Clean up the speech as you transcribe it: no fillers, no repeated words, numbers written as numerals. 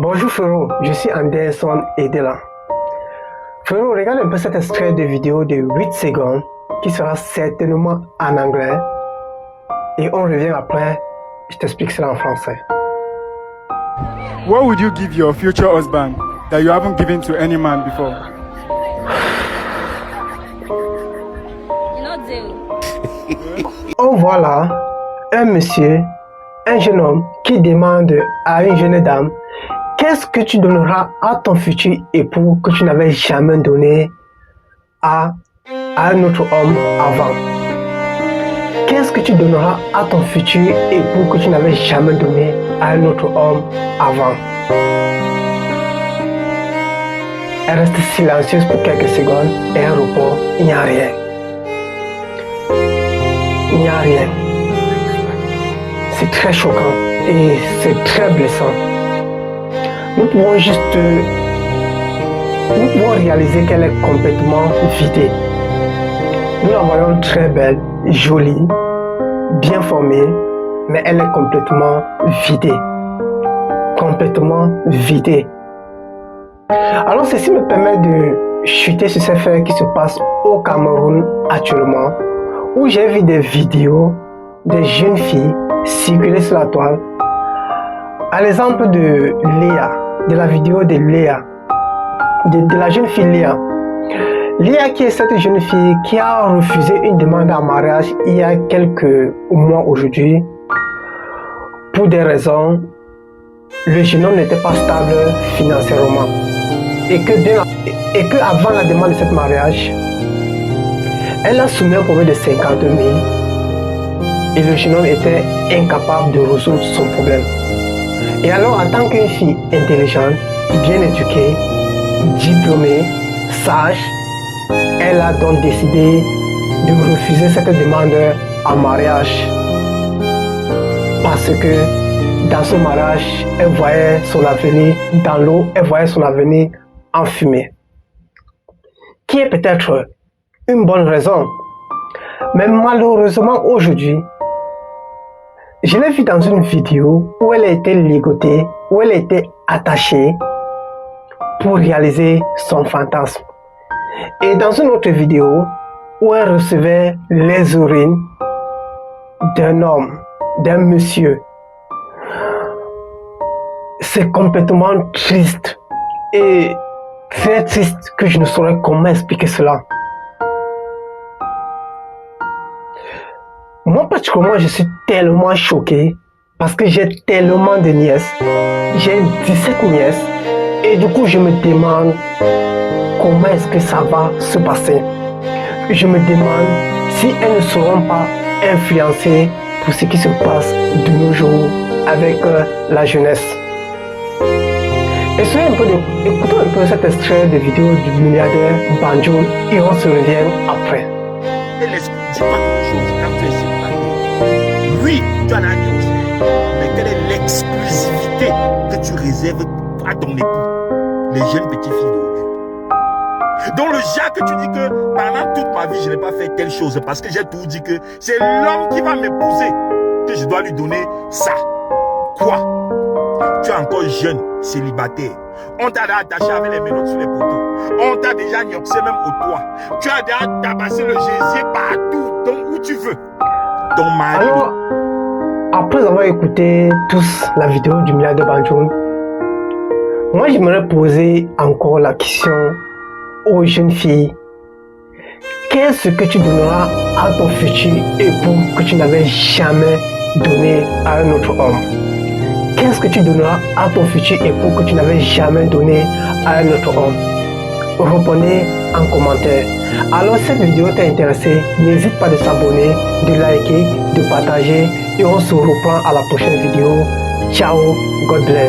Bonjour Frérot, je suis Anderson Edela. Frérot, regarde un peu cet extrait de vidéo de 8 secondes qui sera certainement en anglais. Et on revient après, je t'explique cela en français. What would you give your future husband that you haven't given to any man before? On voit là un monsieur, un jeune homme qui demande à une jeune dame: qu'est-ce que tu donneras à ton futur époux que tu n'avais jamais donné à un autre homme avant? Qu'est-ce que tu donneras à ton futur époux que tu n'avais jamais donné à un autre homme avant? Elle reste silencieuse pour quelques secondes et elle répond: il n'y a rien. Il n'y a rien. C'est très choquant et c'est très blessant. Nous pouvons réaliser qu'elle est complètement vidée. Nous la voyons très belle, jolie, bien formée, mais elle est complètement vidée. Complètement vidée. Alors ceci me permet de chuter sur ces faits qui se passent au Cameroun actuellement, où j'ai vu des vidéos de jeunes filles circuler sur la toile. À l'exemple de Léa, de la vidéo de Léa, de la jeune fille Léa. Léa qui est cette jeune fille qui a refusé une demande en mariage il y a quelques mois aujourd'hui. Pour des raisons, le jeune homme n'était pas stable financièrement. Et que avant la demande de ce mariage, elle a soumis un problème de 50 000 et le jeune homme était incapable de résoudre son problème. Et alors, en tant qu'une fille intelligente, bien éduquée, diplômée, sage, elle a donc décidé de refuser cette demande en mariage. Parce que dans ce mariage, elle voyait son avenir dans l'eau, elle voyait son avenir en fumée. Qui est peut-être une bonne raison. Mais malheureusement aujourd'hui, je l'ai vu dans une vidéo où elle a été ligotée, où elle a été attachée pour réaliser son fantasme. Et dans une autre vidéo où elle recevait les urines d'un homme, d'un monsieur. C'est complètement triste et très triste que je ne saurais comment expliquer cela. Moi, particulièrement, je suis tellement choqué parce que j'ai tellement de nièces. J'ai 17 nièces et du coup, je me demande comment est-ce que ça va se passer. Je me demande si elles ne seront pas influencées pour ce qui se passe de nos jours avec la jeunesse. Écoutons un peu cet extrait de vidéo du milliardaire Banjoul et on se revient après. Dis pas quelque chose quand tu es célibataire. Oui, tu en as un aussi. Mais quelle est l'exclusivité que tu réserves à ton époux, les jeunes petites filles d'aujourd'hui? Donc le genre que tu dis que pendant toute ma vie je n'ai pas fait telle chose parce que j'ai tout dit que c'est l'homme qui va m'épouser que je dois lui donner ça. Quoi? Tu es encore jeune, célibataire. On t'a attaché avec les menottes sur les poteaux. On t'a déjà nioxé même au toit. Tu as déjà tabassé le gésier partout, donc où tu veux. Ton mari. Alors, après avoir écouté tous la vidéo du milliardaire Banjoul, moi j'aimerais poser encore la question aux jeunes filles. Qu'est-ce que tu donneras à ton futur époux que tu n'avais jamais donné à un autre homme? Qu'est-ce que tu donneras à ton futur époux que tu n'avais jamais donné à un autre homme? Répondez en commentaire. Alors si cette vidéo t'a intéressé, n'hésite pas de s'abonner, de liker, de partager et on se reprend à la prochaine vidéo. Ciao, God bless.